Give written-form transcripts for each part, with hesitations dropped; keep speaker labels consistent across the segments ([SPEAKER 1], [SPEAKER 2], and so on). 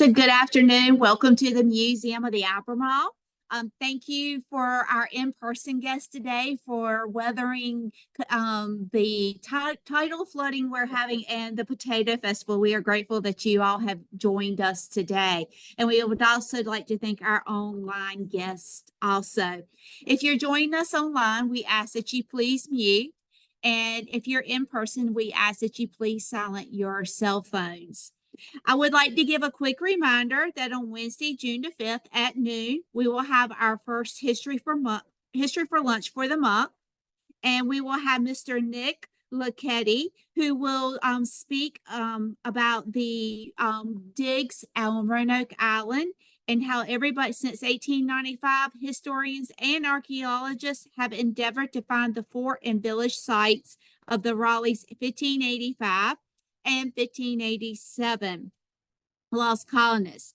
[SPEAKER 1] So good afternoon. Welcome to the Museum of the Albemarle. Thank you for our in-person guests today for weathering the tidal flooding we're having and the Potato Festival. We are grateful that you all have joined us today. And we would also like to thank our online guests also. If you're joining us online, we ask that you please mute. And if you're in person, we ask that you please silence your cell phones. I would like to give a quick reminder that on Wednesday, June the 5th at noon, we will have our first History for Lunch for the month. And we will have Mr. Nick Lucchetti, who will speak about the digs on Roanoke Island and how everybody since 1895, historians and archaeologists have endeavored to find the fort and village sites of the Raleigh's 1585 and 1587 lost colonists,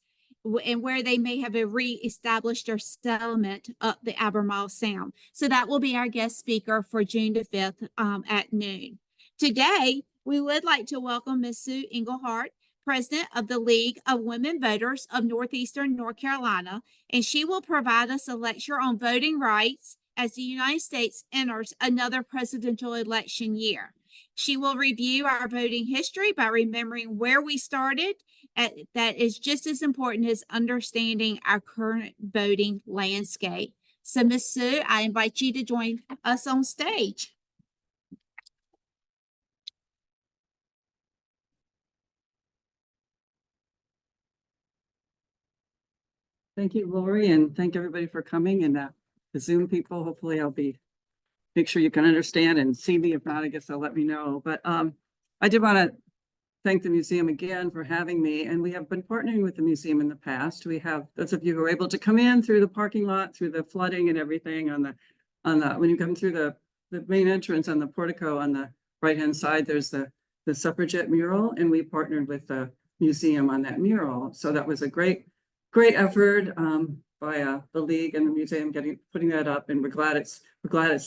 [SPEAKER 1] and where they may have re-established their settlement up the Albemarle Sound. So that will be our guest speaker for June the 5th at noon. Today, we would like to welcome Ms. Sue Engelhardt, President of the League of Women Voters of Northeastern North Carolina, and she will provide us a lecture on voting rights as the United States enters another presidential election year. She will review our voting history by remembering where we started. That is just as important as understanding our current voting landscape. So, Ms. Sue, I invite you to join us on stage.
[SPEAKER 2] Thank you, Lori, and thank everybody for coming. And the Zoom people, hopefully I'll make sure you can understand and see me. If not, I guess they'll let me know. But I did want to thank the museum again for having me. And we have been partnering with the museum in the past. We have those of you who are able to come in through the parking lot, through the flooding and everything on the when you come through the main entrance on the portico on the right-hand side, there's the suffragette mural, and we partnered with the museum on that mural. So that was a great effort by the league and the museum putting that up, and we're glad it's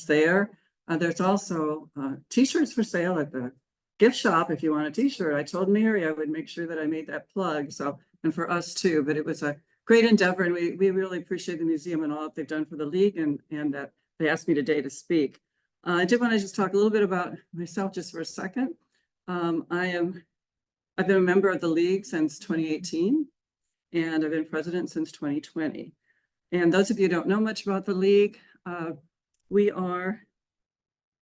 [SPEAKER 2] there. There's also t-shirts for sale at the gift shop if you want a t-shirt. I told Mary I would make sure that I made that plug, so, and for us too. But it was a great endeavor, and we really appreciate the museum and all that they've done for the league, and that they asked me today to speak. I did want to just talk a little bit about myself just for a second. I've been a member of the league since 2018, and I've been president since 2020. And those of you who don't know much about the league, we are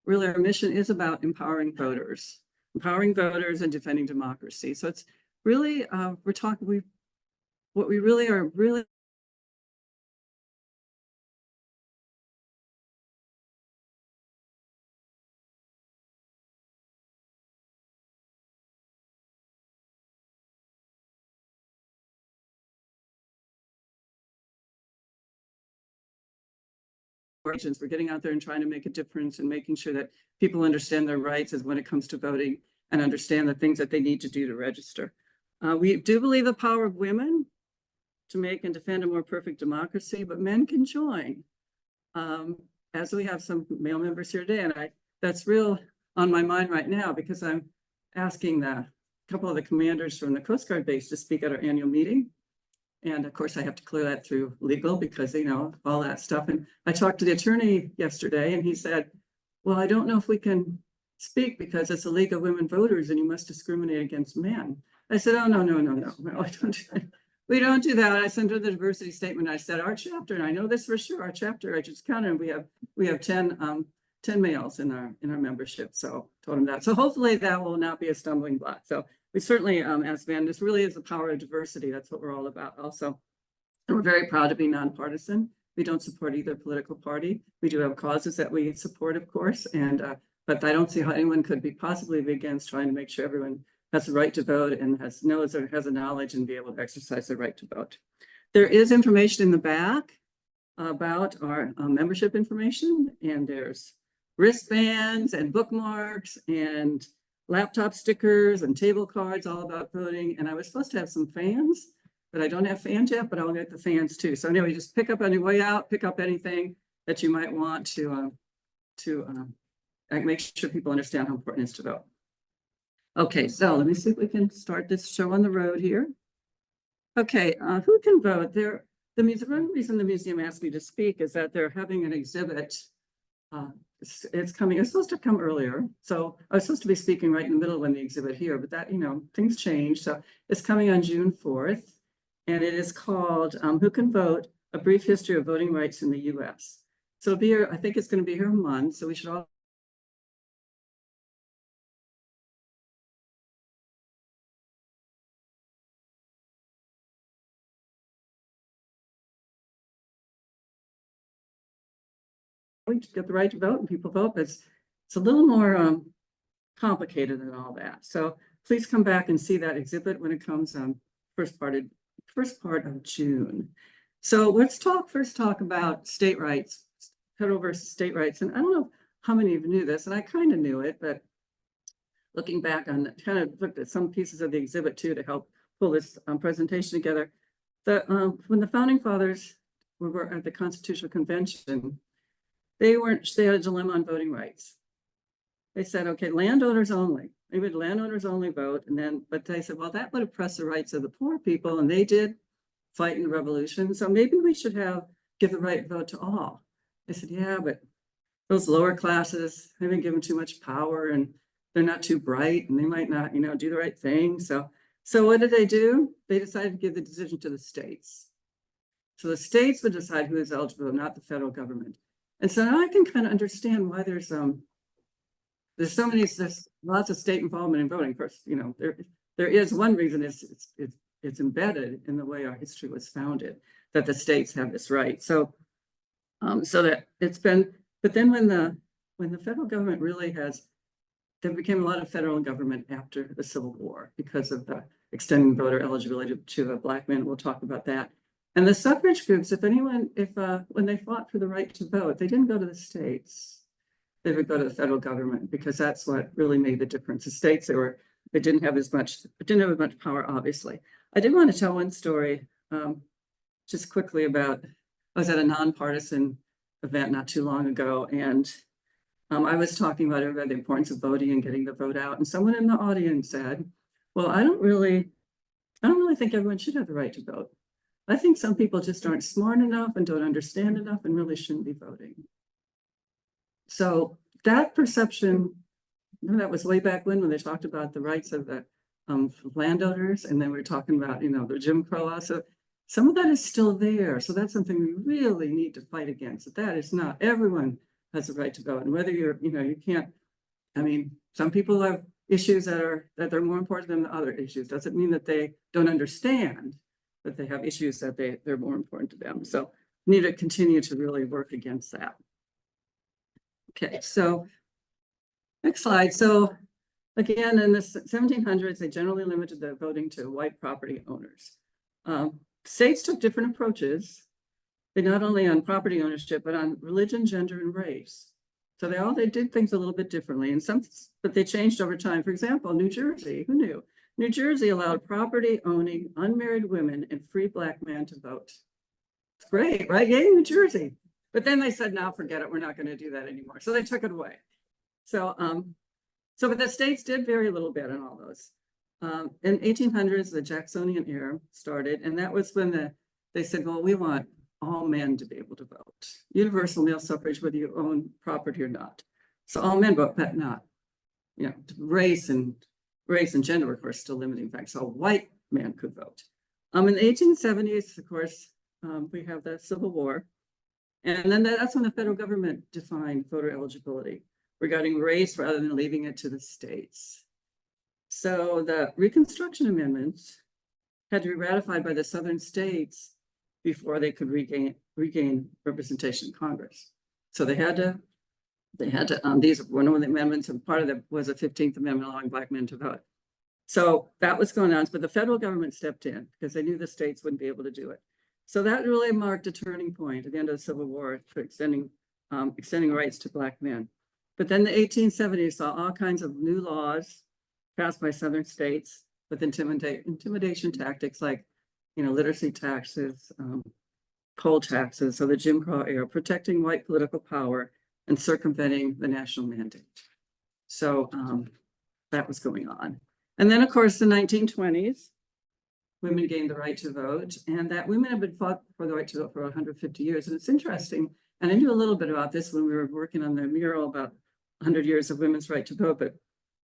[SPEAKER 2] really, our mission is about empowering voters and defending democracy. So it's really, what we really are we're getting out there and trying to make a difference and making sure that people understand their rights as when it comes to voting and understand the things that they need to do to register. We do believe the power of women to make and defend a more perfect democracy, but men can join. As we have some male members here today, and that's real on my mind right now because I'm asking a couple of the commanders from the Coast Guard base to speak at our annual meeting. And of course, I have to clear that through legal because they know all that stuff. And I talked to the attorney yesterday, and he said, well, I don't know if we can speak because it's a League of Women Voters and you must discriminate against men. I said, oh, no, we don't do that. I sent her the diversity statement. I said, our chapter, and I know this for sure, our chapter, I just counted, we have 10 males in our membership. So told him that. So hopefully that will not be a stumbling block. So we certainly, as Van, this really is the power of diversity. That's what we're all about also. And we're very proud to be nonpartisan. We don't support either political party. We do have causes that we support, of course, and but I don't see how anyone could be possibly be against trying to make sure everyone has the right to vote and has a knowledge and be able to exercise their right to vote. There is information in the back about our membership information, and there's wristbands and bookmarks and laptop stickers and table cards all about voting. And I was supposed to have some fans, but I don't have fans yet, but I'll get the fans too. So anyway, just pick up on your way out, pick up anything that you might want to make sure people understand how important it is to vote. Okay, so let me see if we can start this show on the road here. Okay, who can vote? One reason the museum asked me to speak is that they're having an exhibit. It's coming, it's supposed to come earlier. So I was supposed to be speaking right in the middle when the exhibit here, but that, things change. So it's coming on June 4th. And it is called Who Can Vote? A Brief History of Voting Rights in the US. So it'll be here, I think it's going to be here a month. So we should all get the right to vote and people vote. But it's a little more complicated than all that. So please come back and see that exhibit when it comes first part of June. So let's first talk about state rights, federal versus state rights. And I don't know how many of you knew this, and I kind of knew it, but looking back on kind of looked at some pieces of the exhibit too to help pull this presentation together. When the founding fathers were at the Constitutional Convention, they had a dilemma on voting rights. They said, okay, landowners only. They would landowners only vote. But they said, well, that would oppress the rights of the poor people. And they did fight in the revolution. So maybe we should give the right to vote to all. They said, yeah, but those lower classes, they've been given too much power and they're not too bright and they might not, do the right thing. So what did they do? They decided to give the decision to the states. So the states would decide who is eligible, not the federal government. And so now I can kind of understand why there's lots of state involvement in voting. First, there is one reason it's embedded in the way our history was founded, that the states have this right. So that it's been, but then when the federal government there became a lot of federal government after the Civil War because of the extending voter eligibility to Black men. We'll talk about that. And the suffrage groups, when they fought for the right to vote, they didn't go to the states. They would go to the federal government because that's what really made the difference. The states, they didn't have as much power, obviously. I did want to tell one story just quickly about, I was at a nonpartisan event not too long ago, and I was talking about the importance of voting and getting the vote out. And someone in the audience said, well, I don't really think everyone should have the right to vote. I think some people just aren't smart enough and don't understand enough and really shouldn't be voting. So that perception, that was way back when they talked about the rights of the landowners, and then we were talking about, the Jim Crow law. So some of that is still there. So that's something we really need to fight against. That is not, everyone has the right to vote. And whether you can't, some people have issues that they're more important than the other issues. Doesn't mean that they don't understand, but they have issues that they're more important to them. So we need to continue to really work against that. Okay, so next slide. So again, in the 1700s, they generally limited the voting to white property owners. States took different approaches. They not only on property ownership, but on religion, gender, and race. So they did things a little bit differently, but they changed over time. For example, New Jersey, who knew? New Jersey allowed property owning unmarried women and free Black men to vote. It's great, right? Yay, New Jersey. But then they said, now forget it, we're not going to do that anymore. So they took it away. But the states did vary a little bit on all those. In 1800s, the Jacksonian era started, and that was when they said, well, we want all men to be able to vote. Universal male suffrage, whether you own property or not. So all men vote, but not, race and gender, of course, still limiting factors. So white men could vote. In the 1870s, of course, we have the Civil War. And then that's when the federal government defined voter eligibility regarding race rather than leaving it to the states. So the Reconstruction Amendments had to be ratified by the southern states before they could regain representation in Congress. So they had to, one of the amendments, and part of that was the 15th Amendment allowing Black men to vote. So that was going on, but the federal government stepped in because they knew the states wouldn't be able to do it. So that really marked a turning point at the end of the Civil War for extending rights to Black men. But then the 1870s saw all kinds of new laws passed by southern states with intimidation tactics like, literacy taxes, poll taxes, so the Jim Crow era, protecting white political power and circumventing the national mandate. So that was going on. And then, of course, the 1920s, women gained the right to vote, and that women have been fought for the right to vote for 150 years. And it's interesting, and I knew a little bit about this when we were working on the mural about 100 years of women's right to vote, but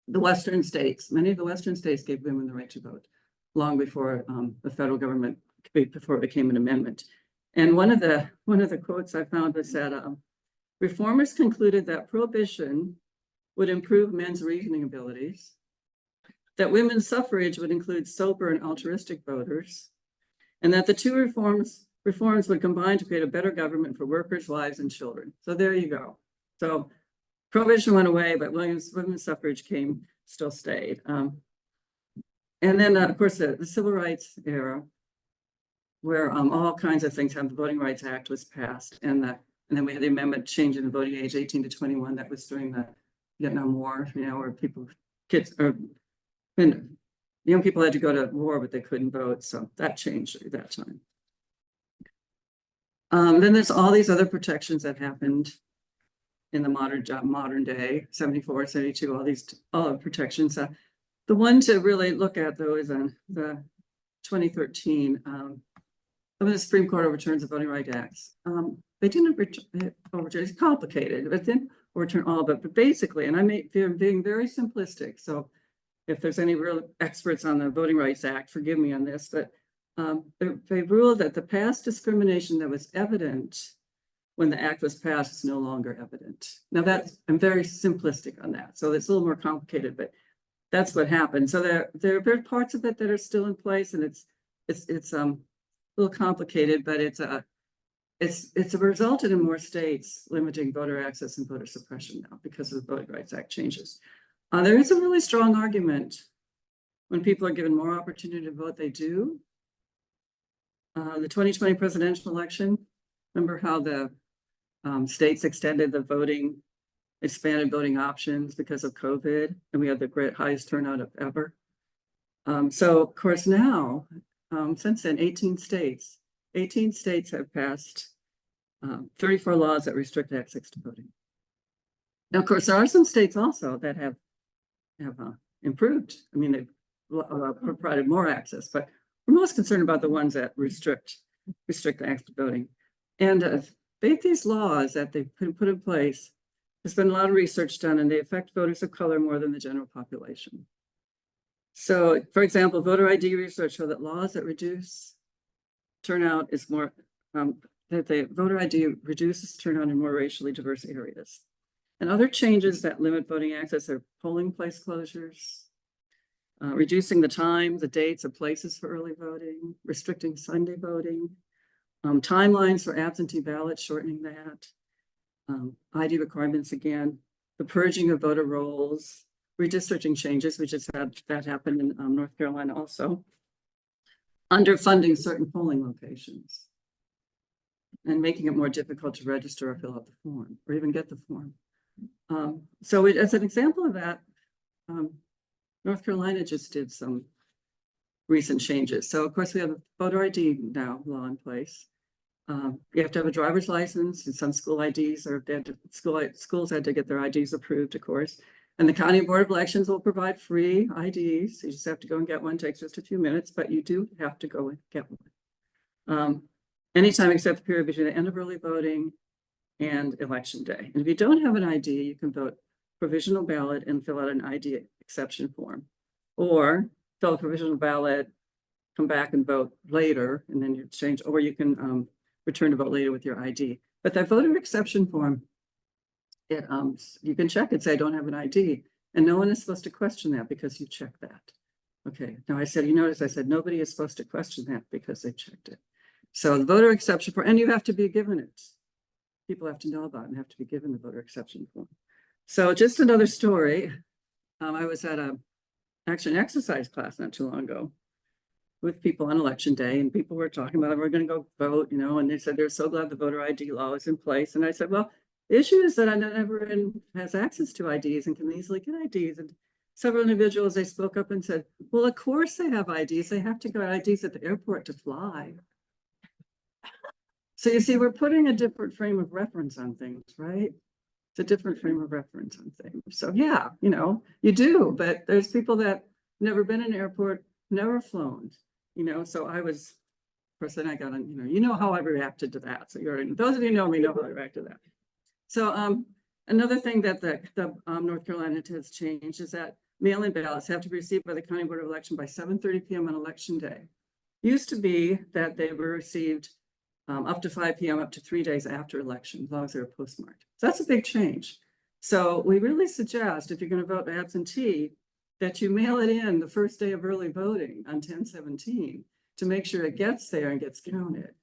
[SPEAKER 2] the Western states, many of the Western states gave women the right to vote long before the federal government, before it became an amendment. And one of the quotes I found was that reformers concluded that prohibition would improve men's reasoning abilities, that women's suffrage would include sober and altruistic voters, and that the two reforms would combine to create a better government for workers, wives, and children. So there you go. So prohibition went away, but women's suffrage still stayed. And then, of course, the civil rights era, where all kinds of things happened. The Voting Rights Act was passed, and then we had the amendment changing the voting age 18 to 21. That was during the Vietnam War, where when young people had to go to war, but they couldn't vote. So that changed at that time. Then there's all these other protections that happened in the modern day, 74, 72, all the protections. The one to really look at, though, is on the 2013, when the Supreme Court overturns the Voting Rights Acts. They didn't overturn, it's complicated, but didn't overturn all of it. But basically, and I'm being very simplistic, so if there's any real experts on the Voting Rights Act, forgive me on this, but they ruled that the past discrimination that was evident when the act was passed is no longer evident. Now I'm very simplistic on that, so it's a little more complicated, but that's what happened. So there are parts of it that are still in place, and it's a little complicated, but it's resulted in more states limiting voter access and voter suppression now because of the Voting Rights Act changes. There is a really strong argument when people are given more opportunity to vote, they do. The 2020 presidential election, remember how the states extended the expanded voting options because of COVID, and we had the highest turnout of ever. So of course now, since then, 18 states have passed 34 laws that restrict access to voting. Now, of course, there are some states also that have improved. I mean, they've provided more access, but we're most concerned about the ones that restrict access to voting. And these laws that they've put in place, there's been a lot of research done, and they affect voters of color more than the general population. So, for example, voter ID research show that laws that reduce turnout is more, that the voter ID reduces turnout in more racially diverse areas. And other changes that limit voting access are polling place closures, reducing the time, the dates, or places for early voting, restricting Sunday voting, timelines for absentee ballots, shortening that, ID requirements again, the purging of voter rolls, redistricting changes. We just had that happen in North Carolina also, underfunding certain polling locations, and making it more difficult to register or fill out the form, or even get the form. So as an example of that, North Carolina just did some recent changes. So of course we have a voter ID now law in place. You have to have a driver's license, and some school IDs, or schools had to get their IDs approved, of course. And the County Board of Elections will provide free IDs. You just have to go and get one. It takes just a few minutes, but you do have to go and get one. Anytime except the period between the end of early voting and election day. And if you don't have an ID, you can vote provisional ballot and fill out an ID exception form, or fill a provisional ballot, come back and vote later, and then you change, or you can return to vote later with your ID. But that voter exception form, you can check and say, I don't have an ID, and no one is supposed to question that because you checked that. Okay, now I said, you notice I said nobody is supposed to question that because they checked it. So the voter exception form, and you have to be given it. People have to know about it and have to be given the voter exception form. So just another story. I was at actually an exercise class not too long ago with people on election day, and people were talking about, we're going to go vote, and they said they're so glad the voter ID law is in place. And I said, well, the issue is that not everyone has access to IDs and can easily get IDs. And several individuals, they spoke up and said, well, of course they have IDs. They have to get IDs at the airport to fly. So you see, we're putting a different frame of reference on things, right? It's a different frame of reference on things. So yeah, you do, but there's people that never been in an airport, never flown, you know, so I was, of course, then I got on, you know how I reacted to that. So you're, those of you who know me know how I reacted to that. So another thing that the North Carolina has changed is that mail-in ballots have to be received by the County Board of Election by 7:30 p.m. on election day. Used to be that they were received up to 5 p.m. up to 3 days after election, as long as they were postmarked. So that's a big change. So we really suggest, if you're going to vote absentee, that you mail it in the first day of early voting on 10/17 to make sure it gets there and gets counted.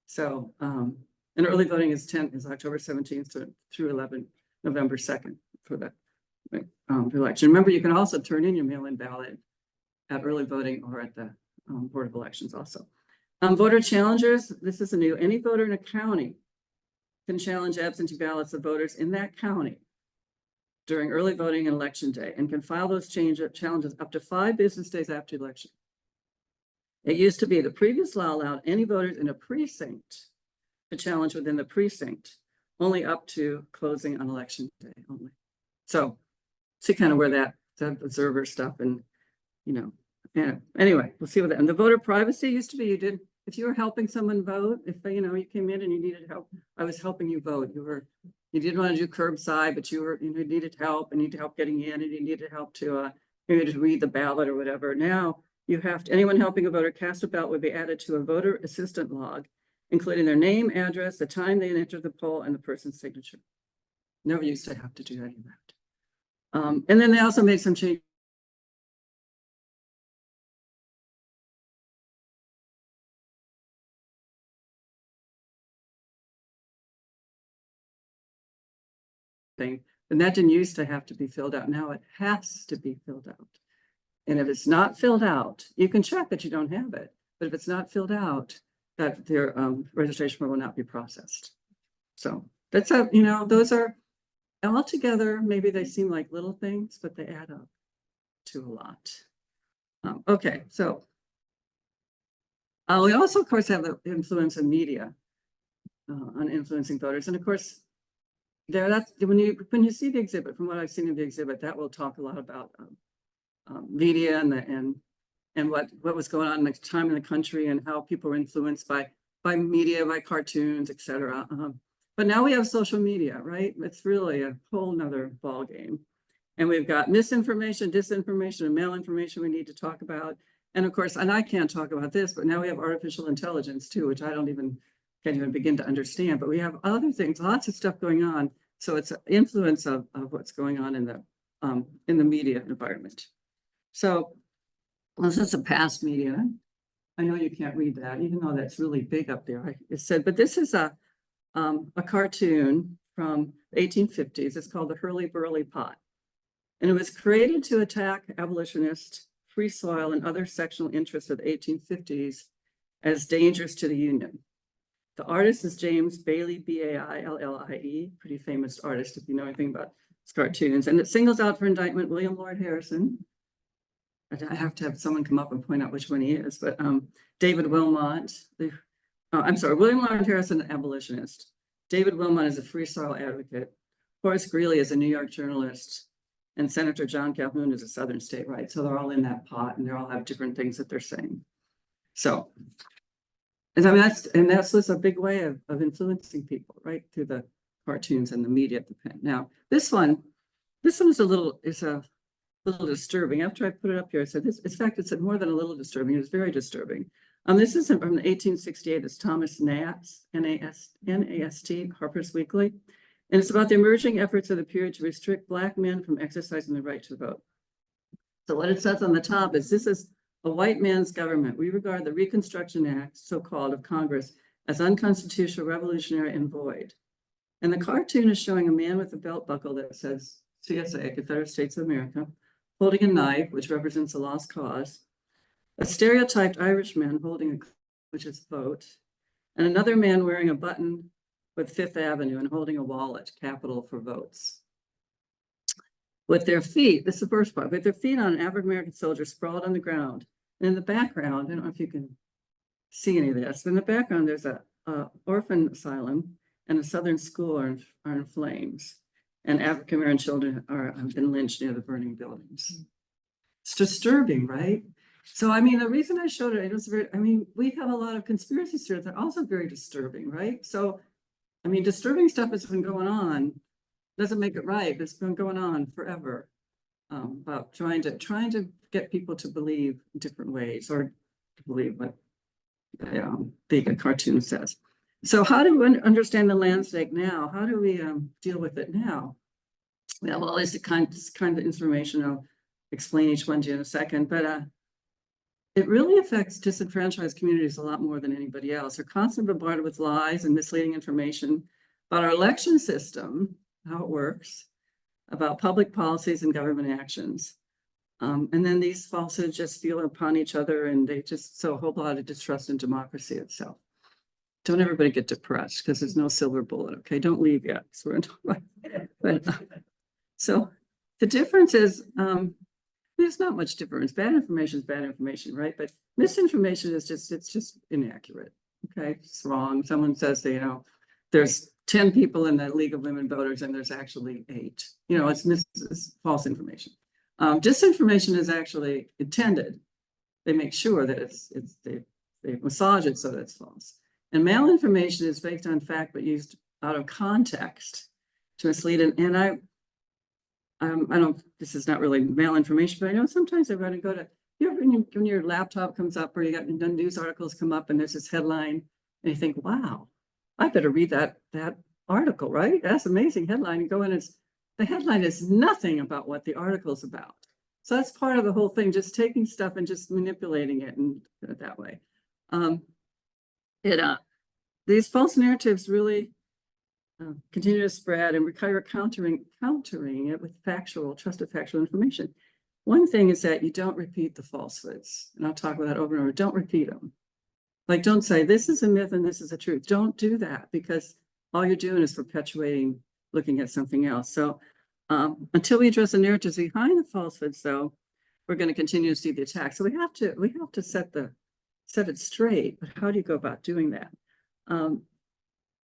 [SPEAKER 2] So, and early voting is October 17th through November 2nd for the election. Remember, you can also turn in your mail-in ballot at early voting or at the Board of Elections also. Voter challengers, this is new. Any voter in a county can challenge absentee ballots of voters in that county during early voting and election day, and can file those challenges up to 5 business days after election. It used to be the previous law allowed any voters in a precinct to challenge within the precinct, only up to closing on election day only. So see kind of where that observer stuff and, you know, yeah. Anyway, we'll see what that, and the voter privacy used to be, if you were helping someone vote, if you know, you came in and you needed help, I was helping you vote. You didn't want to do curbside, but you needed help and needed help getting in, and you needed help to maybe just read the ballot or whatever. Now you have to, anyone helping a voter cast a ballot would be added to a voter assistant log, including their name, address, the time they entered the poll, and the person's signature. Never used to have to do any of that. And then they also made some changes. And that didn't used to have to be filled out. Now it has to be filled out. And if it's not filled out, you can check that you don't have it. But if it's not filled out, that their registration form will not be processed. So that's you know, those are all together. Maybe they seem like little things, but they add up to a lot. Okay, so we also, of course, have the influence of media on influencing voters, and of course, that's when you see the exhibit. From what I've seen in the exhibit, that will talk a lot about media and what was going on at the time in the country and how people were influenced by media, by cartoons, etc. But now we have social media, right? It's really a whole nother ball game. And we've got misinformation, disinformation, and malinformation we need to talk about. And of course, and I can't talk about this, but now we have artificial intelligence too, which I can't even begin to understand. But we have other things, lots of stuff going on. So it's an influence of what's going on in the media environment. So this is a past media. I know you can't read that, even though that's really big up there. It said, but this is a cartoon from the 1850s. It's called the Hurly-Burly Pot. And it was created to attack abolitionist, free soil, and other sectional interests of the 1850s as dangerous to the Union. The artist is James Bailey, B-A-I-L-L-I-E, pretty famous artist if you know anything about his cartoons. And it singles out for indictment William Lord Harrison. I have to have someone come up and point out which one he is, but David Wilmot, William Lord Harrison, an abolitionist. David Wilmot is a free soil advocate. Horace Greeley is a New York journalist. And Senator John Calhoun is a Southern state right. So they're all in that pot and they all have different things that they're saying. So, and I mean, that's a big way of influencing people, right? Through the cartoons and the media at the pen. Now, this one is a little disturbing. After I put it up here, I said this, in fact, it's more than a little disturbing. It's very disturbing. This isn't from 1868. It's Thomas Nast, N-A-S-T, Harper's Weekly. And it's about the emerging efforts of the period to restrict Black men from exercising the right to vote. So what it says on the top is, this is a white man's government. We regard the Reconstruction Act, so-called, of Congress as unconstitutional, revolutionary, and void. And the cartoon is showing a man with a belt buckle that says CSA, Confederate States of America, holding a knife, which represents a lost cause, a stereotyped Irishman holding which is vote, and another man wearing a button with Fifth Avenue and holding a wallet, capital for votes. With their feet, this is the first part, with their feet on, an African-American soldier sprawled on the ground. And in the background, I don't know if you can see any of this, but in the background, there's a orphan asylum and a Southern school are in flames. And African-American children have been lynched near the burning buildings. It's disturbing, right? So, I mean, the reason I showed it, it was very, I mean, we have a lot of conspiracy theories that are also very disturbing, right? So, I mean, disturbing stuff has been going on, doesn't make it right, but it's been going on forever. About trying to get people to believe in different ways, or to believe what the cartoon says. So how do we understand the landscape now? How do we deal with it now? Well, it's kind of information. I'll explain each one to you in a second, but it really affects disenfranchised communities a lot more than anybody else. They're constantly bombarded with lies and misleading information about our election system, how it works, about public policies and government actions. And then these falsehoods just feel upon each other, and they just sow a whole lot of distrust in democracy itself. Don't everybody get depressed because there's no silver bullet. Okay, don't leave yet. So, so the difference is there's not much difference. Bad information is bad information, right? But misinformation is just inaccurate. Okay, it's wrong. Someone says that, there's 10 people in the League of Women Voters and there's actually 8. It's false information. Disinformation is actually intended. They make sure that they massage it so that it's false. And malinformation is based on fact but used out of context to mislead. And I don't. This is not really malinformation, but I know sometimes I'm going to go to when your laptop comes up or you got the news articles come up and there's this headline and you think, wow, I better read that article, right? That's an amazing headline. You go in, the headline is nothing about what the article's about. So that's part of the whole thing, just taking stuff and just manipulating it and that way. These false narratives really continue to spread, and we're countering it with trusted factual information. One thing is that you don't repeat the falsehoods, and I'll talk about that over and over. Don't repeat them. Like, don't say this is a myth and this is a truth. Don't do that, because all you're doing is perpetuating looking at something else. So until we address the narratives behind the falsehoods, though, we're going to continue to see the attack. So we have to set it straight. But how do you go about doing that?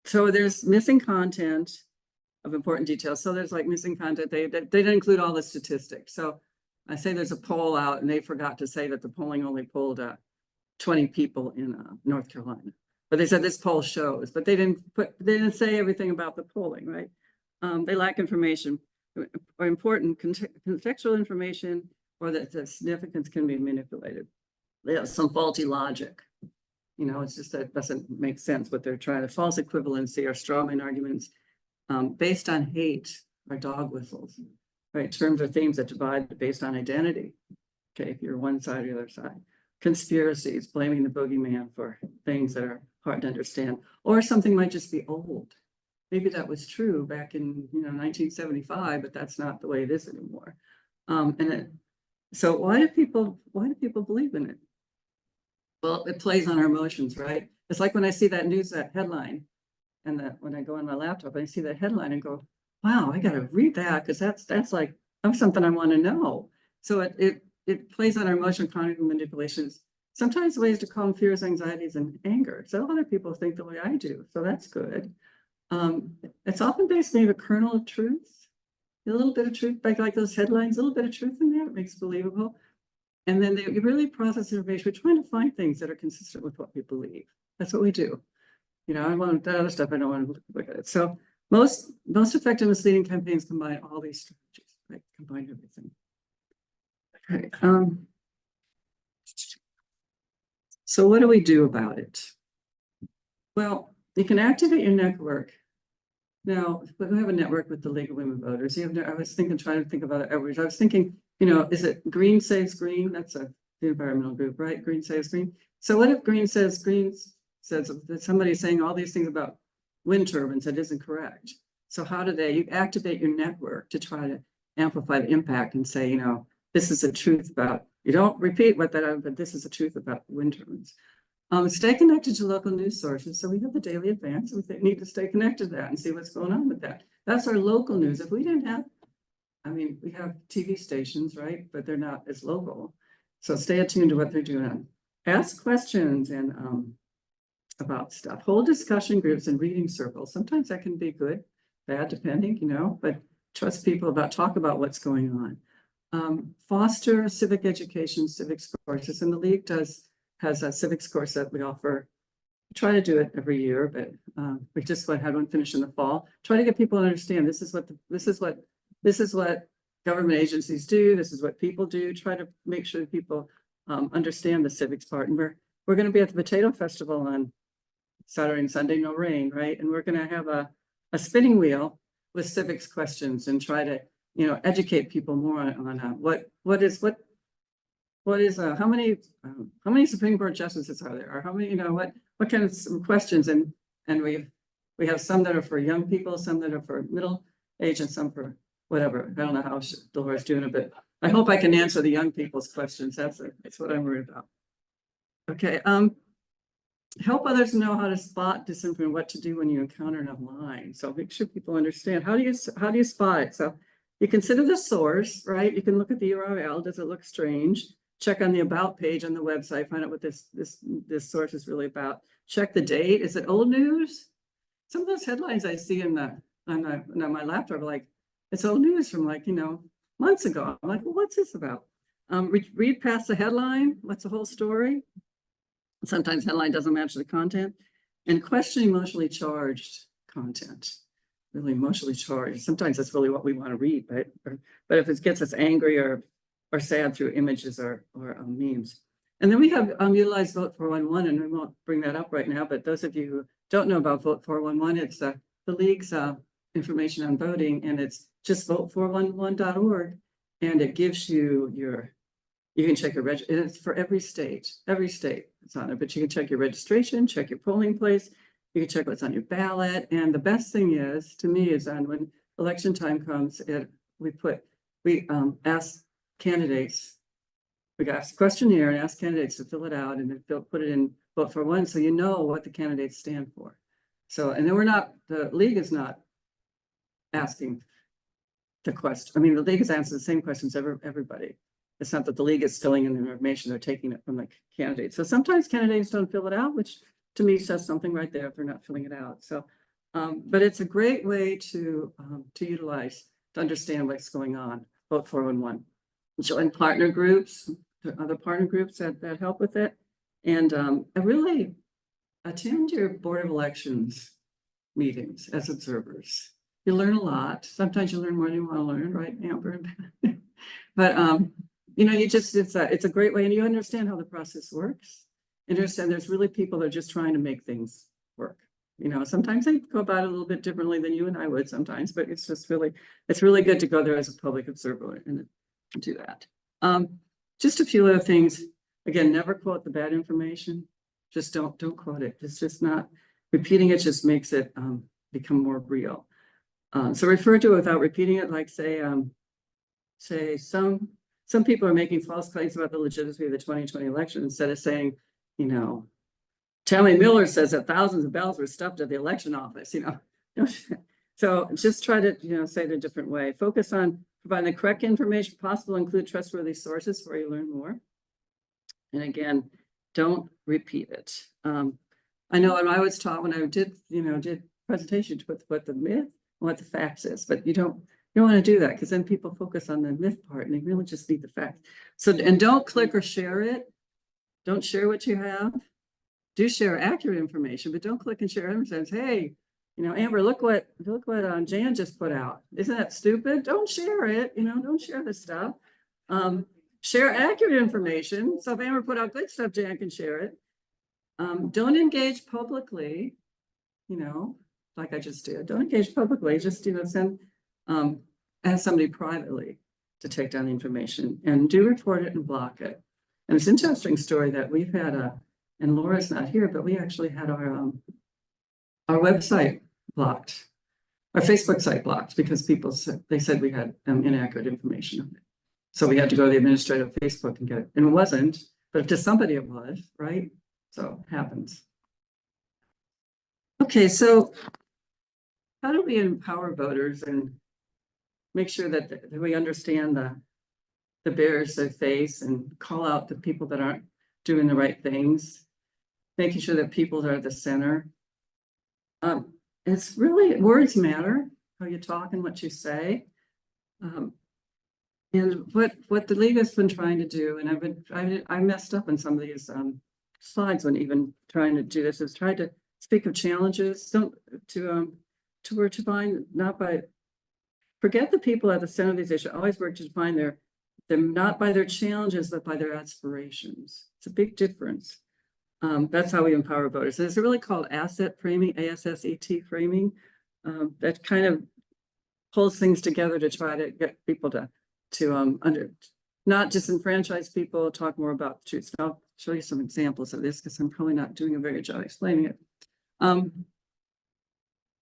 [SPEAKER 2] So there's missing content of important details. So there's like missing content. They didn't include all the statistics. So I say there's a poll out and they forgot to say that the polling only polled 20 people in North Carolina. But they said this poll shows, but they didn't say everything about the polling, right? They lack information or important contextual information, or that the significance can be manipulated. They have some faulty logic. It's just that it doesn't make sense what they're trying to. False equivalency or strawman arguments based on hate or dog whistles, right? Terms or themes that divide based on identity. Okay, if you're one side or the other side. Conspiracies, blaming the boogeyman for things that are hard to understand, or something might just be old. Maybe that was true back in 1975, but that's not the way it is anymore. So why do people believe in it? Well, it plays on our emotions, right? It's like when I see that headline, and when I go on my laptop and I see that headline and go, wow, I got to read that, because that's like something I want to know. So it plays on our emotion, cognitive manipulations. Sometimes ways to calm fears, anxieties, and anger. So other people think the way I do, so that's good. It's often based maybe a kernel of truth, a little bit of truth, like those headlines, a little bit of truth in there. It makes it believable. And then they really process information. We're trying to find things that are consistent with what we believe. That's what we do. I want that other stuff. I don't want to look at it. So most effective misleading campaigns combine all these strategies, right? Combine everything. Okay. So what do we do about it? Well, you can activate your network. Now, we have a network with the League of Women Voters. I was trying to think about it. I was thinking, is it Green Saves Green? That's the environmental group, right? Green Saves Green. So what if Green says that somebody's saying all these things about wind turbines that isn't correct? So how do you activate your network to try to amplify the impact and say, this is the truth about, you don't repeat what but this is the truth about wind turbines. Stay connected to local news sources. So we have the Daily Advance. We need to stay connected to that and see what's going on with that. That's our local news. If we didn't have, we have TV stations, right? But they're not as local. So stay attuned to what they're doing. Ask questions and about stuff. Hold discussion groups and reading circles. Sometimes that can be good, bad, depending, but trust people talk about what's going foster civic education, civics courses, and the league has a civics course that we offer. We try to do it every year, but we just had one finish in the fall. Try to get people to understand this is what government agencies do. This is what people do. Try to make sure that people understand the civics part. And we're going to be at the Potato Festival on Saturday and Sunday, no rain, right? And we're going to have a spinning wheel with civics questions and try to, educate people more on how many Supreme Court justices are there, or how many, what kind of some questions, and we have some that are for young people, some that are for middle age, and some for whatever. I don't know how Dolores doing it, but I hope I can answer the young people's questions. That's what I'm worried about. Okay, help others know how to spot disinformation, what to do when you encounter it online. So make sure people understand how do you spot it. So you consider the source, right? You can look at the URL. Does it look strange? Check on the about page on the website. Find out what this source is really about. Check the date. Is it old news? Some of those headlines I see on my laptop are like, it's old news from months ago. I'm like, well, what's this about? Read past the headline. What's the whole story? Sometimes headline doesn't match the content, and question emotionally charged content. Really emotionally charged. Sometimes that's really what we want to read, but if it gets us angry or sad through images or memes. And then we have utilized Vote 411, and we won't bring that up right now. But those of you who don't know about Vote 411, it's the league's information on voting, and it's just vote411.org, and it gives you you can check your it's for every state it's on it, but you can check your registration, check your polling place, you can check what's on your ballot. And the best thing is, to me, is on when election time comes, we ask candidates, we ask a questionnaire and ask candidates to fill it out, and then put it in Vote for One, so you know what the candidates stand for. So, and then the league is not asking the question. I mean, the league is answering the same questions everybody. It's not that the league is filling in the information, they're taking it from the candidates. So sometimes candidates don't fill it out, which to me says something right there if they're not filling it out. So, but it's a great way to utilize, to understand what's going on. Vote 411. Join partner groups, other partner groups that help with it. And really attend your Board of Elections meetings as observers. You learn a lot. Sometimes you learn more than you want to learn, right, Amber? But it's a great way, and you understand how the process works. Understand there's really people that are just trying to make things work. Sometimes they go about it a little bit differently than you and I would sometimes, but it's really good to go there as a public observer and do that. Just a few other things. Again, never quote the bad information. Just don't quote it. It's just not repeating it. Just makes it become more real. So refer to it without repeating it, like say some people are making false claims about the legitimacy of the 2020 election instead of saying, Tammy Miller says that thousands of ballots were stuffed at the election office, So just try to, say it a different way. Focus on providing the correct information possible, include trustworthy sources where you learn more. And again, don't repeat it. I know when I was taught, when I did presentation, to put the myth and what the facts is, but you don't want to do that, because then people focus on the myth part and they really just need the facts. So, and don't click or share it. Don't share what you have. Do share accurate information, but don't click and share it and says, hey, Amber, look what Jan just put out. Isn't that stupid? Don't share it. Don't share this stuff. Share accurate information. So if Amber put out good stuff, Jan can share it. Don't engage publicly, like I just did. Don't engage publicly. Just, send ask somebody privately to take down the information, and do report it and block it. And it's an interesting story that we've had and Laura's not here, but we actually had our website blocked, our Facebook site blocked, because people said we had inaccurate information on it. So we had to go to the administrative Facebook and get it. And it wasn't, but to somebody it was, right? So it happens. Okay, so how do we empower voters and make sure that we understand the barriers they face and call out the people that aren't doing the right things, making sure that people are at the center? It's really, words matter, how you talk and what you say. And what the league has been trying to do, and I messed up on some of these slides when even trying to do this, is try to speak of challenges, to find, not by, forget the people at the center of these issues, always work to find them not by their challenges, but by their aspirations. It's a big difference. That's how we empower voters. It's really called asset framing, ASSET framing. That kind of pulls things together to try to get people to not disenfranchise people, talk more about the truth. So I'll show you some examples of this because I'm probably not doing a very good job explaining it.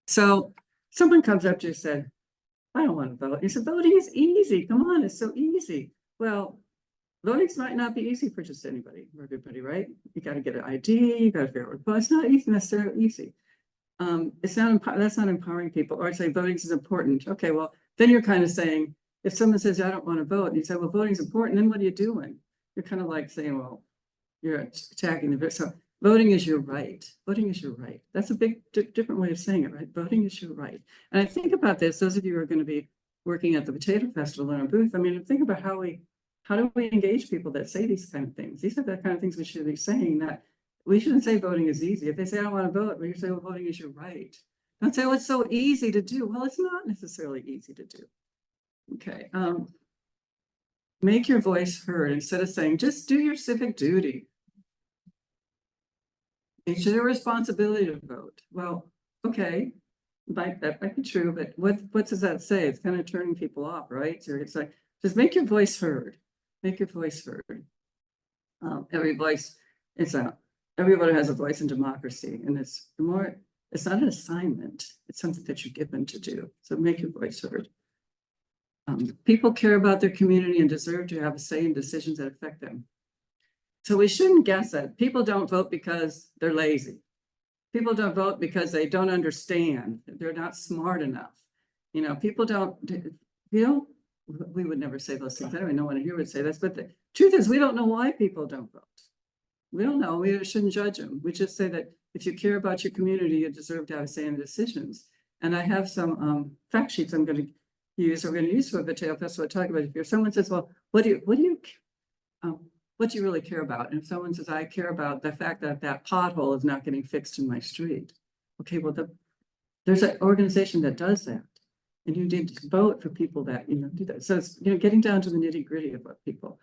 [SPEAKER 2] So someone comes up to you and said, I don't want to vote. You said, voting is easy. Come on, it's so easy. Well, voting might not be easy for just anybody or everybody, right? You got to get an ID, you got to figure out what, but it's not easy, necessarily easy. It's not, that's not empowering people. Or say voting is important. Okay, well, then you're kind of saying, if someone says, I don't want to vote, and you say, well, voting is important, then what are you doing? You're kind of like saying, well, you're attacking the vote. So voting is your right. Voting is your right. That's a big, different way of saying it, right? Voting is your right. And I think about this, those of you who are going to be working at the Potato Festival in a booth, I mean, think about how do we engage people that say these kind of things? These are the kind of things we should be saying, that we shouldn't say voting is easy. If they say, I don't want to vote, well, you say, well, voting is your right. Don't say, oh, it's so easy to do. Well, it's not necessarily easy to do. Okay. Make your voice heard instead of saying, just do your civic duty. It's your responsibility to vote. Well, okay, that might be true, but what does that say? It's kind of turning people off, right? So it's like, just make your voice heard. Make your voice heard. Every voice, everybody has a voice in democracy, and it's not an assignment. It's something that you're given to do. So make your voice heard. People care about their community and deserve to have a say in decisions that affect them. So we shouldn't guess that people don't vote because they're lazy. People don't vote because they don't understand. They're not smart enough. You know, people don't, we would never say those things. I don't even know one here would say this, but the truth is we don't know why people don't vote. We don't know. We shouldn't judge them. We just say that if you care about your community, you deserve to have a say in decisions. And I have some fact sheets I'm going to use for the Potato Festival. Talk about if someone says, well, what do you really care about? And if someone says, I care about the fact that that pothole is not getting fixed in my street. Okay, well, there's an organization that does that. And you need to vote for people that, do that. So it's, getting down to the nitty gritty of what people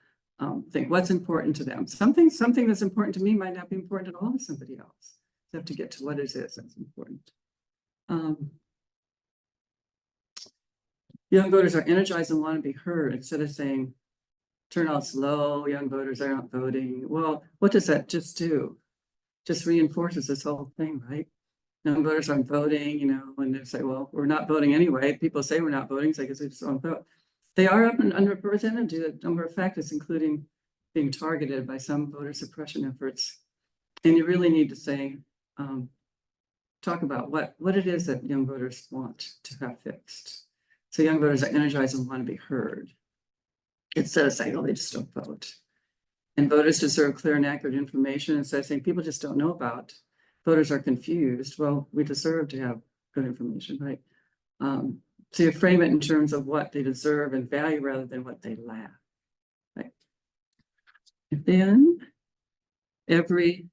[SPEAKER 2] think, what's important to them. Something that's important to me might not be important at all to somebody else. You have to get to what it is that's important. Young voters are energized and want to be heard instead of saying, turnout's low, young voters are not voting. Well, what does that just do? Just reinforces this whole thing, right? Young voters aren't voting, and they say, well, we're not voting anyway. People say we're not voting, so I guess we just don't vote. They are up and underrepresented due to a number of factors, including being targeted by some voter suppression efforts. And you really need to say, talk about what it is that young voters want to have fixed. So young voters are energized and want to be heard, instead of saying, oh, they just don't vote. And voters deserve clear and accurate information instead of saying people just don't know about. Voters are confused. Well, we deserve to have good information, right? So you frame it in terms of what they deserve and value rather than what they lack. Right? And then every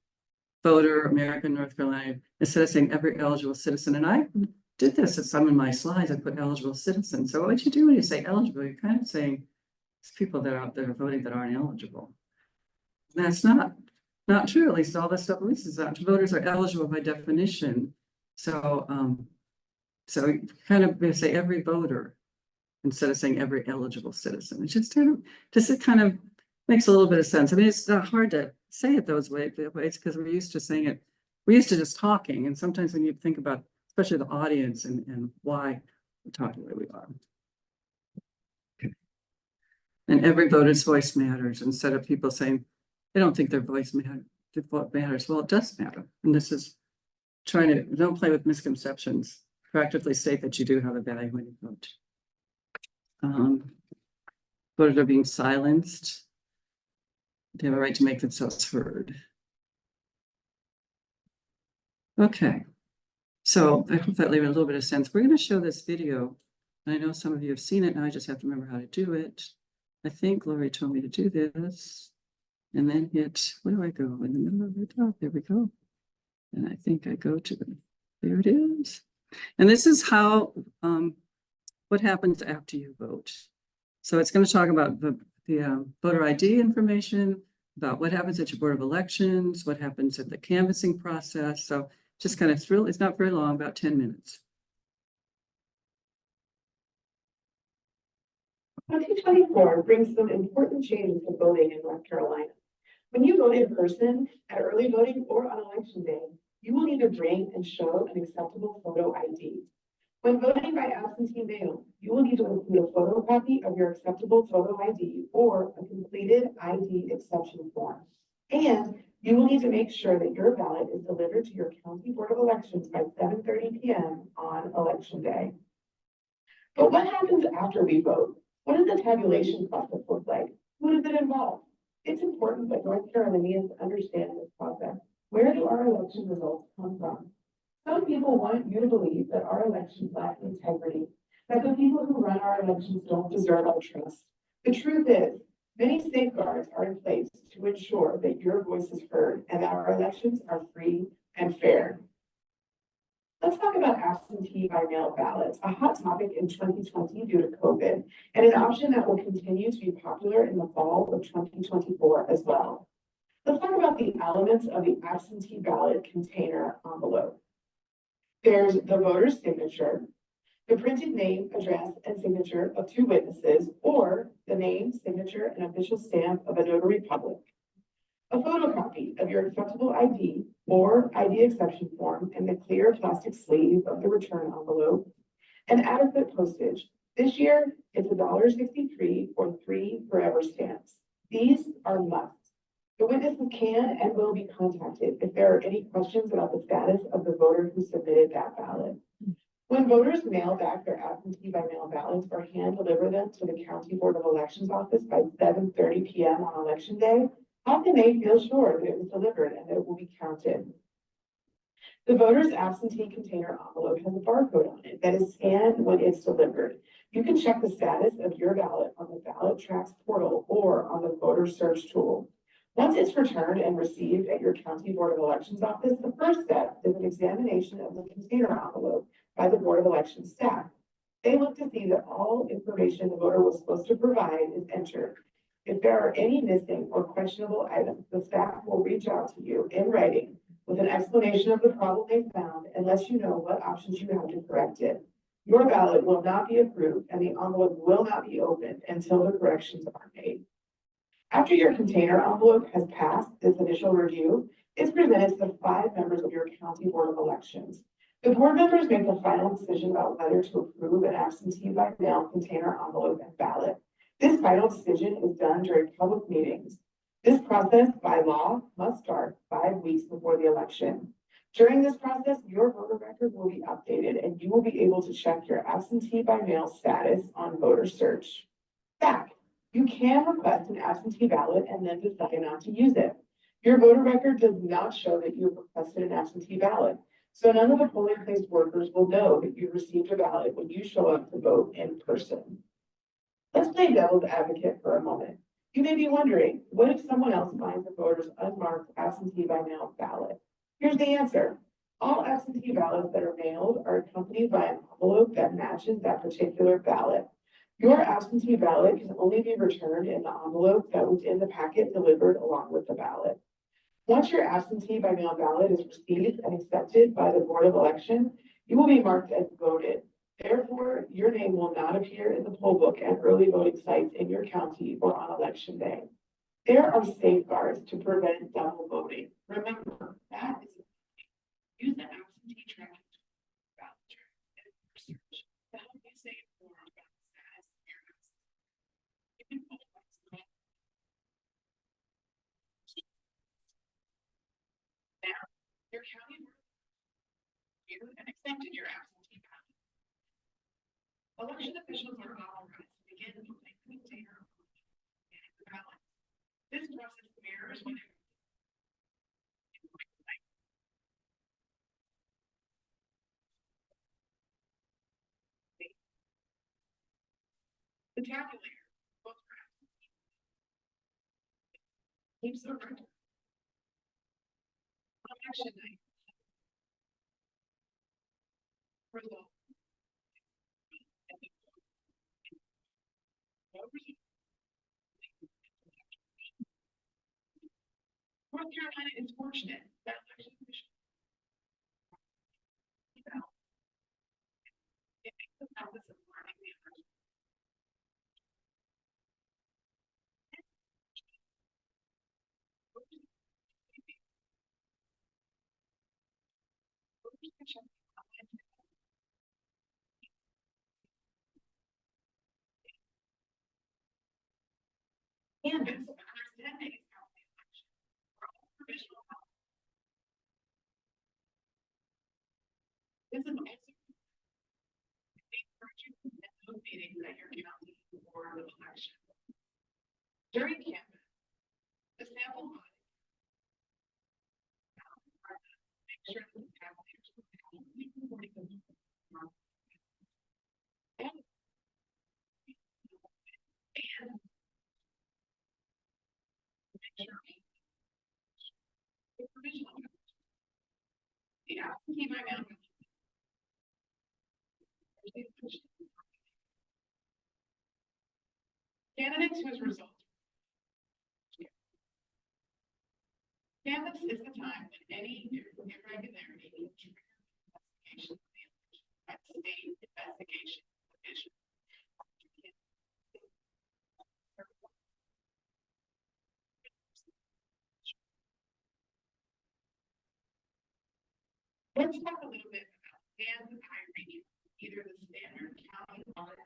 [SPEAKER 2] voter, American, North Carolina, instead of saying every eligible citizen, and I did this at some of my slides, I put eligible citizen. So what you do when you say eligible, you're kind of saying it's people that are out there voting that aren't eligible. And that's not true. At least all this stuff, at least is not. Voters are eligible by definition. So so you kind of say every voter instead of saying every eligible citizen. It just kind of makes a little bit of sense. I mean, it's not hard to say it those ways because we're used to saying it. We're used to just talking, and sometimes when you think about, especially the audience and why we're talking the way we are. And every voter's voice matters instead of people saying they don't think their voice matters. Well, it does matter. And this is don't play with misconceptions. Practically state that you do have a value when you vote. Voters are being silenced. They have a right to make themselves heard. Okay. So I hope that made a little bit of sense. We're going to show this video. I know some of you have seen it, and I just have to remember how to do it. I think Lori told me to do this. And then hit, where do I go? In the middle of it. Oh, there we go. And I think I go to the, there it is. And this is how, what happens after you vote. So it's going to talk about the voter ID information, about what happens at your Board of Elections, what happens at the canvassing process. So just kind of it's not very long, about 10 minutes.
[SPEAKER 3] 2024 brings some important changes to voting in North Carolina. When you vote in person at early voting or on election day, you will need to bring and show an acceptable photo ID. When voting by absentee mail, you will need to include a photocopy of your acceptable photo ID or a completed ID exception form. And you will need to make sure that your ballot is delivered to your County Board of Elections by 7:30 p.m. on election day. But what happens after we vote? What does the tabulation process look like? Who does it involve? It's important that North Carolinians understand this process. Where do our election results come from? Some people want you to believe that our elections lack integrity, that the people who run our elections don't deserve our trust. The truth is, many safeguards are in place to ensure that your voice is heard and that our elections are free and fair. Let's talk about absentee by mail ballots, a hot topic in 2020 due to COVID, and an option that will continue to be popular in the fall of 2024 as well. Let's talk about the elements of the absentee ballot container envelope. There's the voter's signature, the printed name, address, and signature of 2 witnesses, or the name, signature, and official stamp of a notary public. A photocopy of your acceptable ID or ID exception form and the clear plastic sleeve of the return envelope, and adequate postage. This year, it's $1.63 or 3 forever stamps. These are musts. The witnesses can and will be contacted if there are any questions about the status of the voter who submitted that ballot. When voters mail back their absentee by mail ballots or hand deliver them to the County Board of Elections office by 7:30 p.m. on election day, how can they feel sure that it was delivered and that it will be counted? The voter's absentee container envelope has a barcode on it that is scanned when it's delivered. You can check the status of your ballot on the Ballot Tracks portal or on the voter search tool. Once it's returned and received at your County Board of Elections office, the first step is an examination of the container envelope by the Board of Elections staff. They look to see that all information the voter was supposed to provide is entered. If there are any missing or questionable items, the staff will reach out to you in writing with an explanation of the problem they found and let you know what options you have to correct it. Your ballot will not be approved and the envelope will not be opened until the corrections are made. After your container envelope has passed this initial review, it's presented to the 5 members of your County Board of Elections. The board members make the final decision about whether to approve an absentee by mail container envelope and ballot. This final decision is done during public meetings. This process, by law, must start 5 weeks before the election. During this process, your voter record will be updated and you will be able to check your absentee by mail status on voter search. Fact. You can request an absentee ballot and then decide not to use it. Your voter record does not show that you have requested an absentee ballot, so none of the polling place workers will know that you received a ballot when you show up to vote in person. Let's play devil's advocate for a moment. You may be wondering, what if someone else finds a voter's unmarked absentee by mail ballot? Here's the answer. All absentee ballots that are mailed are accompanied by an envelope that matches that particular ballot. Your absentee ballot can only be returned in the envelope that was in the packet delivered along with the ballot. Once your absentee by mail ballot is received and accepted by the Board of Election, you will be marked as voted. Therefore, your name will not appear in the poll book at early voting sites in your county or on election day. There are safeguards to prevent double voting. Remember, that is use the absentee tracking ballot track and research to help you save more about the status of your absentee. You can poll box now. Your county will review and accepted your absentee ballot. Election officials are authorized to begin voting container and the ballots. This process mirrors when the tabulator, both for absentee Keeps the record. Election night. Result. North Carolina is fortunate that election commission. It makes the process of learning the election. Canvas, the next 10 days after the election, for all provisional ballots. This is also those meetings at your county board of election. During Canvas, the sample audit. Make sure that the tabulars and provisional. The absentee by mail. Candidates whose results. Canvas is the time when any irregularity in investigation at state investigation division. Let's talk a little bit about and hiring, either the standard county audit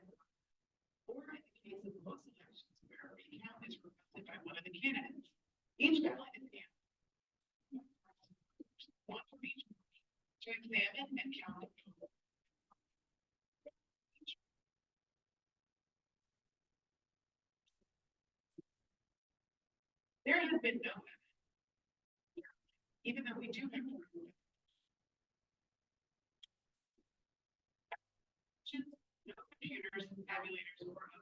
[SPEAKER 3] or in the case of most elections where a recount is requested by one of the candidates. Each ballot is handed. One for each to examine and count the total. There has been no evidence, even though we do have no computers, tabulators, or other.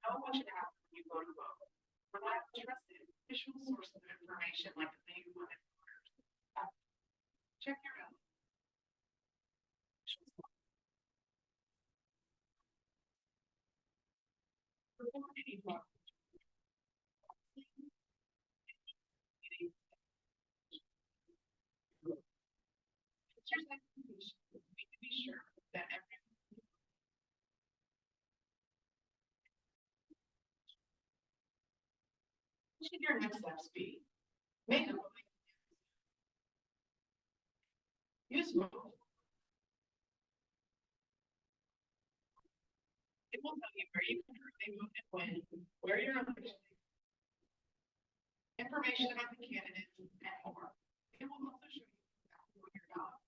[SPEAKER 3] How much it happens when you go to vote? Rely on trusted official sources of information like the main one. Check your own. Before any vote. We can be sure that everyone. What should your next steps be? Make a voting. Use vote. It will tell you where you can early vote and when, where you're on the information about the candidates and more. It will also show you exactly what you're about.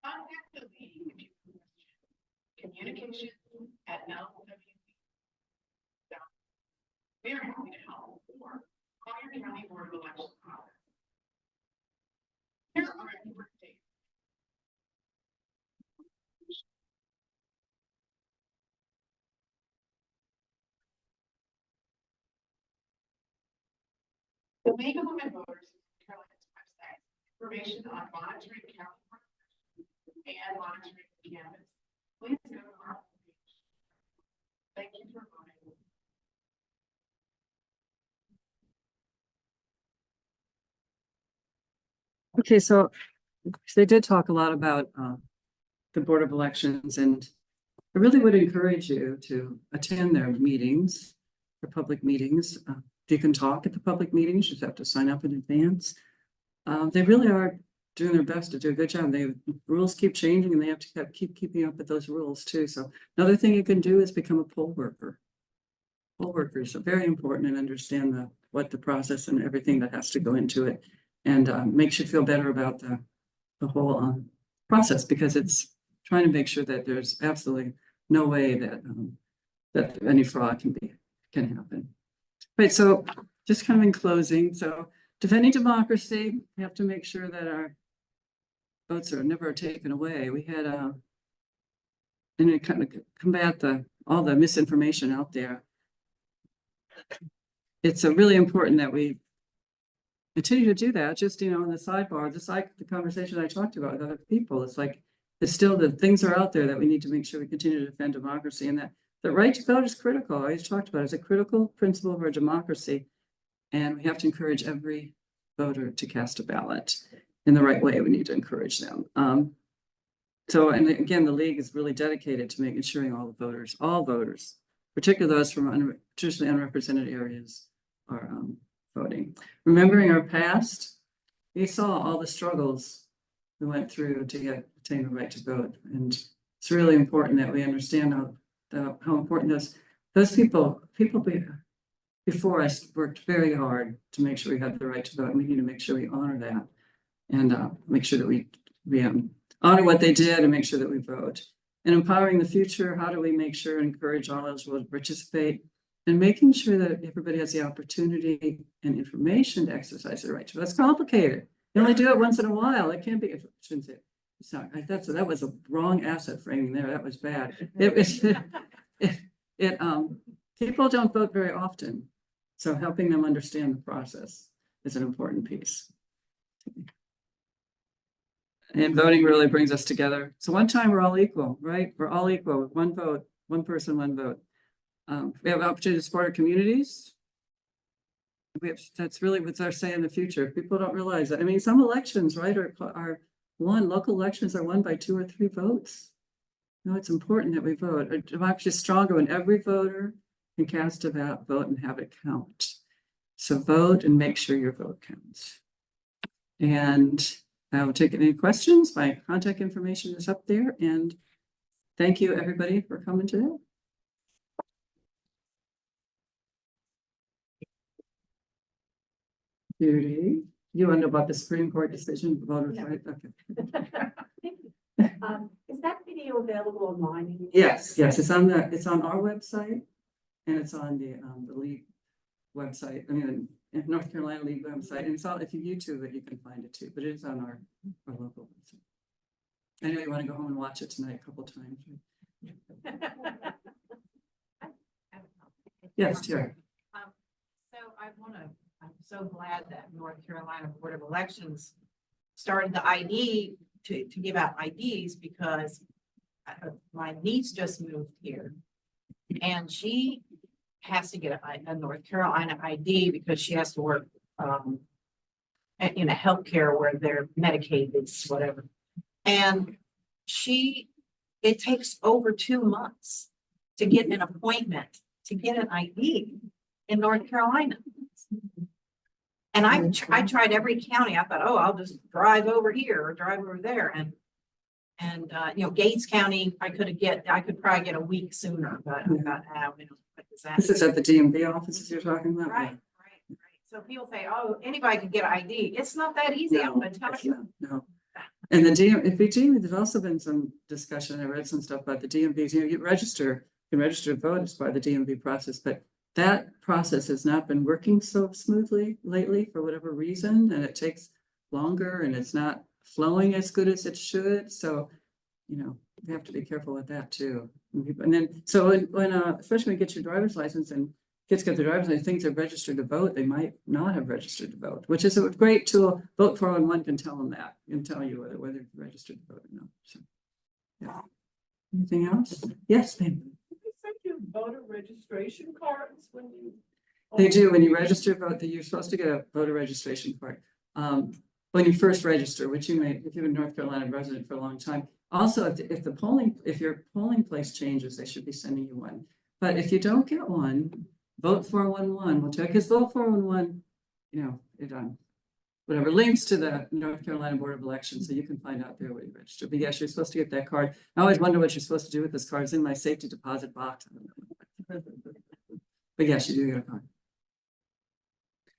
[SPEAKER 3] Contact the lead if you have a question. Communication@LWC. We are happy to help or call your county board of elections office. Here are your dates. The League of Women Voters Carolina's website, information on monitoring county and monitoring canvas. Please go to our page. Thank you for voting.
[SPEAKER 2] Okay, so they did talk a lot about the Board of Elections, and I really would encourage you to attend their meetings, their public meetings. You can talk at the public meetings, you just have to sign up in advance. They really are doing their best to do a good job. Rules keep changing and they have to keep keeping up with those rules too. So another thing you can do is become a poll worker. Poll workers are very important and understand what the process and everything that has to go into it, and makes you feel better about the whole process, because it's trying to make sure that there's absolutely no way that that any fraud can happen. Right, so just kind of in closing, so defending democracy, we have to make sure that our votes are never taken away. We had and to kind of combat all the misinformation out there. It's really important that we continue to do that. Just, you know, in the sidebar, just like the conversation I talked about with other people, it's like, it's still the things are out there that we need to make sure we continue to defend democracy, and that the right to vote is critical. I always talked about it as a critical principle of our democracy. And we have to encourage every voter to cast a ballot in the right way. We need to encourage them. So, and again, the league is really dedicated to making sure all voters, particularly those from traditionally unrepresented areas, are voting. Remembering our past, we saw all the struggles we went through to attain the right to vote, and it's really important that we understand how important those people before us worked very hard to make sure we had the right to vote, and we need to make sure we honor that, and make sure that we honor what they did and make sure that we vote. And empowering the future, how do we make sure and encourage all eligible to participate, and making sure that everybody has the opportunity and information to exercise their right to vote. It's complicated. You only do it once in a while. It can't be, I shouldn't say, it's not, that was a wrong asset framing there. That was bad. People don't vote very often. So helping them understand the process is an important piece. And voting really brings us together. So one time we're all equal, right? We're all equal. One vote, one person, one vote. We have an opportunity to support our communities. That's really what they're saying in the future. People don't realize that. I mean, some elections, right, are won. Local elections are won by 2 or 3 votes. No, it's important that we vote. Our democracy is stronger when every voter can cast a vote and have it count. So vote and make sure your vote counts. And I will take any questions. My contact information is up there. And thank you, everybody, for coming today. Judy, you want to know about the Supreme Court decision? Voters' right? Okay.
[SPEAKER 3] Is that video available online?
[SPEAKER 2] Yes, it's on our website, and it's on the league website. I mean, North Carolina League website, and it's all, if you YouTube it, you can find it too. But it is on our local website. I know you want to go home and watch it tonight a couple times. Yes, sure.
[SPEAKER 4] I'm so glad that North Carolina Board of Elections started the ID to give out IDs, because my niece just moved here and she has to get a North Carolina ID because she has to work in a healthcare where they're Medicaid, it's whatever. And it takes over 2 months to get an appointment to get an ID in North Carolina. And I tried every county. I thought, oh, I'll just drive over here or drive over there. And you know, Gates County, I could probably get a week sooner, but I thought, what does that?
[SPEAKER 2] This is at the DMV offices you're talking about?
[SPEAKER 4] Right. So people say, oh, anybody can get an ID. It's not that easy. I'm gonna tell you.
[SPEAKER 2] No. And the DMV, there's also been some discussion. I read some stuff about the DMVs. You know, you can register to vote as part of the DMV process, but that process has not been working so smoothly lately for whatever reason, and it takes longer and it's not flowing as good as it should. So, you know, we have to be careful with that too. And then, so when especially when you get your driver's license and kids get their driver's license, things are registered to vote, they might not have registered to vote, which is a great tool. Vote 411 can tell them that, and tell you whether you're registered to vote or not. So, yeah. Anything else? Yes, ma'am.
[SPEAKER 5] You voter registration cards when you.
[SPEAKER 2] They do. When you register to vote, you're supposed to get a voter registration card. When you first register, which you may, if you've been North Carolina resident for a long time. Also, if your polling place changes, they should be sending you one. But if you don't get one, vote 411 will check, because vote 411, you know, it whatever links to the North Carolina Board of Elections, so you can find out there where you register. But yes, you're supposed to get that card. I always wonder what you're supposed to do with this card. It's in my safety deposit box. But yes, you do get a card.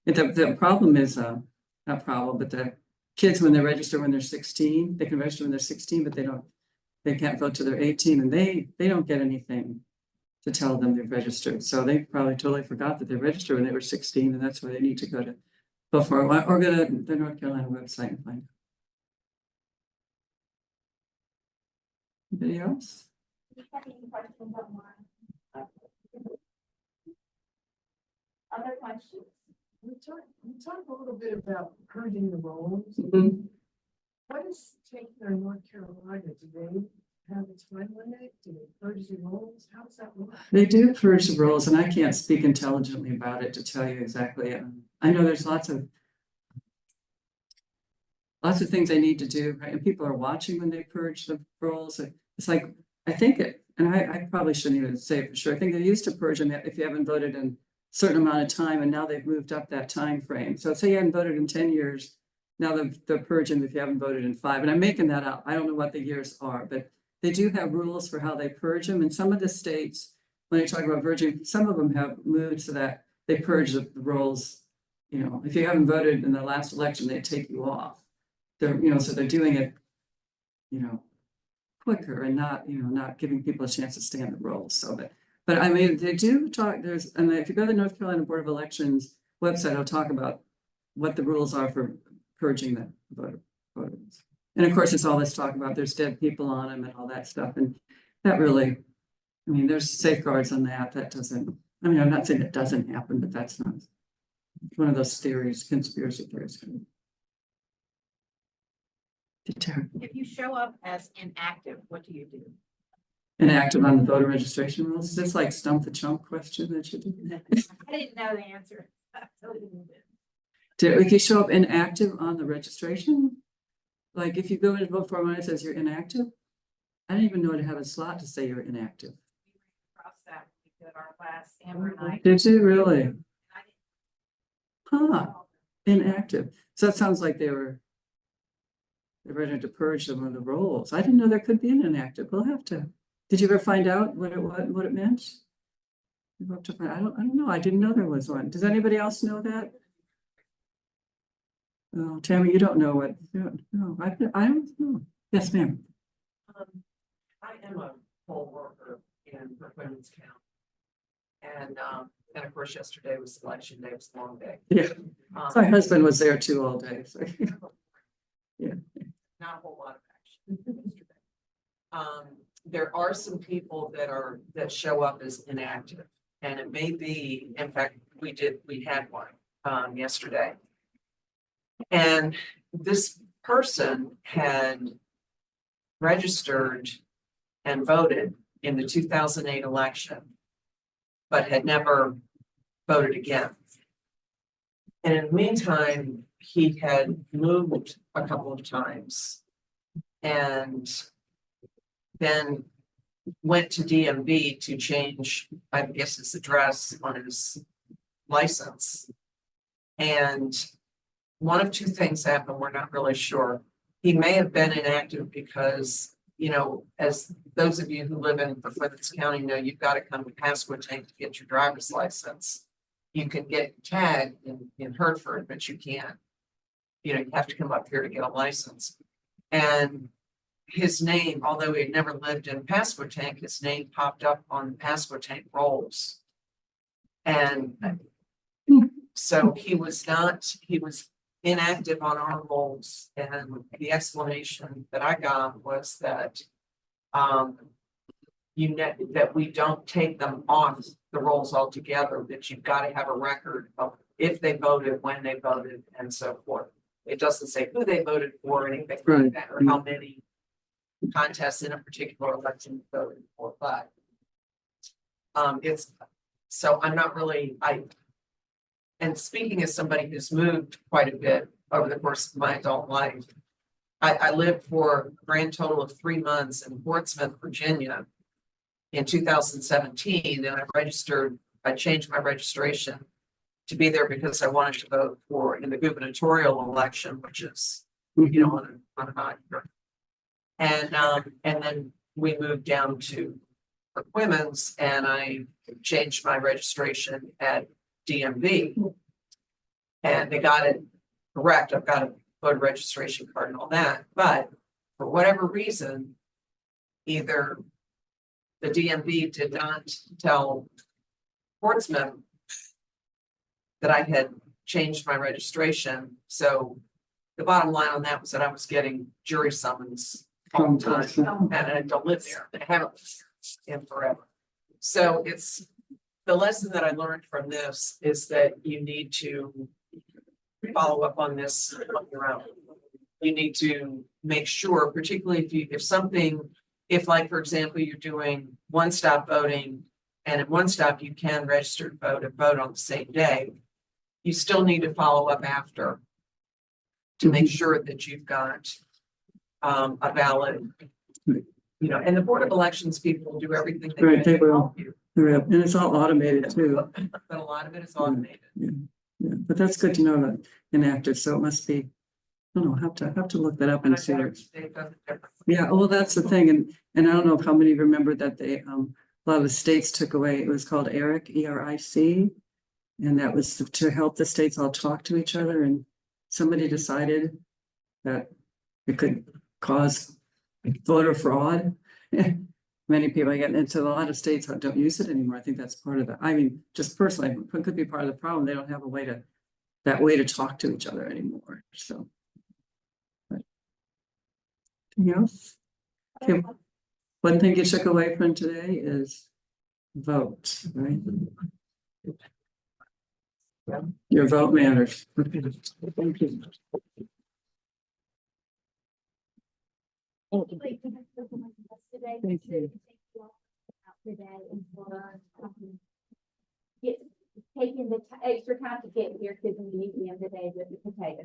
[SPEAKER 2] And the problem is not problem, but the kids when they register when they're 16, they can register when they're 16, but they can't vote till they're 18, and they don't get anything to tell them they've registered. So they probably totally forgot that they registered when they were 16, and that's where they need to go for a while, or go to the North Carolina website and find. Anybody else?
[SPEAKER 5] Other questions? We talked a little bit about purging the roles.
[SPEAKER 2] Mhm.
[SPEAKER 5] What is taking in North Carolina? Do they have a time limit? Do they purge the roles? How does that work?
[SPEAKER 2] They do purge the roles, and I can't speak intelligently about it to tell you exactly. I know there's lots of things they need to do, right? And people are watching when they purge the roles. It's like, I think it, and I probably shouldn't even say it for sure. I think they're used to purging that if you haven't voted in a certain amount of time, and now they've moved up that time frame. So say you hadn't voted in 10 years, now they're purging if you haven't voted in 5. And I'm making that up. I don't know what the years are, but they do have rules for how they purge them. And some of the states, when they talk about purging, some of them have moved so that they purge the rolls. You know, if you haven't voted in the last election, they take you off. They're, so they're doing it, quicker and not giving people a chance to stay on the rolls. So, but I mean, they do talk, and if you go to the North Carolina Board of Elections website, I'll talk about what the rules are for purging the voters. And of course, it's all this talk about there's dead people on them and all that stuff. And that really, I mean, there's safeguards on that. That doesn't, I mean, I'm not saying it doesn't happen, but that's not one of those theories, conspiracy theories.
[SPEAKER 4] If you show up as inactive, what do you do?
[SPEAKER 2] Inactive on the voter registration rules. Is this like stump the chump question that you do?
[SPEAKER 4] I didn't know the answer. I totally didn't.
[SPEAKER 2] If you show up inactive on the registration, like if you go to vote for one, it says you're inactive. I didn't even know to have a slot to say you're inactive.
[SPEAKER 4] We ran across that because our last Amber and I.
[SPEAKER 2] Did you really?
[SPEAKER 4] I didn't
[SPEAKER 2] Huh, inactive. So that sounds like they're ready to purge them of the rolls. I didn't know there could be an inactive. We'll have to. Did you ever find out what it meant? You have to find, I don't know. I didn't know there was one. Does anybody else know that? Oh, Tammy, you don't know what, no, I don't know. Yes, ma'am.
[SPEAKER 6] I am a poll worker in Women's Count. And of course, yesterday was election day, it was a long day.
[SPEAKER 2] Yeah,
[SPEAKER 6] Um,
[SPEAKER 2] my husband was there too all day. So.
[SPEAKER 6] Not a whole lot of action yesterday. There are some people that show up as inactive, and it may be, in fact, we had one yesterday. And this person had registered and voted in the 2008 election, but had never voted again. And in the meantime, he had moved a couple of times and then went to DMV to change, I guess, his address on his license. And one of two things happened, we're not really sure. He may have been inactive because, as those of you who live in Women's County know, you've got to come to Pasquotank to get your driver's license. You can get tagged in Hertford, but you can't. You have to come up here to get a license. And his name, although he had never lived in Pasquotank, his name popped up on the Pasquotank rolls. And so he was inactive on our rolls. And the explanation that I got was that that we don't take them off the rolls altogether, that you've got to have a record of if they voted, when they voted, and so forth. It doesn't say who they voted for or anything like that, or how many contests in a particular election voted for, but so I'm not really, and speaking as somebody who's moved quite a bit over the course of my adult life, I lived for a grand total of 3 months in Portsmouth, Virginia in 2017, and I changed my registration to be there because I wanted to vote in the gubernatorial election, which is, on an odd year. And then we moved down to Women's, and I changed my registration at DMV, and they got it correct. I've got a voter registration card and all that, but for whatever reason, either the DMV did not tell Portsmouth that I had changed my registration. So the bottom line on that was that I was getting jury summons all the time, and I don't live there. I haven't lived there in forever. So it's, the lesson that I learned from this is that you need to follow up on this on your own. You need to make sure, particularly if like, for example, you're doing one-stop voting, and at one stop you can register to vote and vote on the same day, you still need to follow up after to make sure that you've got a valid, and the Board of Elections people will do everything they
[SPEAKER 2] Right,
[SPEAKER 6] can
[SPEAKER 2] they
[SPEAKER 6] to
[SPEAKER 2] will.
[SPEAKER 6] help you,
[SPEAKER 2] And it's all automated too.
[SPEAKER 6] but a lot of it is automated.
[SPEAKER 2] Yeah, but that's good to know that inactive, so it must be, I don't know, have to look that up
[SPEAKER 6] And
[SPEAKER 2] and
[SPEAKER 6] I
[SPEAKER 2] see.
[SPEAKER 6] bet
[SPEAKER 2] what-
[SPEAKER 6] they've done it differently.
[SPEAKER 2] Yeah, well, that's the thing, and I don't know how many remember that they, a lot of the states took away, it was called ERIC, ERIC. And that was to help the states all talk to each other, and somebody decided that it could cause voter fraud. Many people get into, a lot of states don't use it anymore. I think that's part of the, I mean, just personally, it could be part of the problem. They don't have a way to talk to each other anymore, so. But anything else? Okay. One thing you took away from today is vote, right? Your vote matters. Thank you.
[SPEAKER 1] Thank you.
[SPEAKER 2] Thank you.
[SPEAKER 1] Today and for taking the extra time to get here to the museum today with the potato.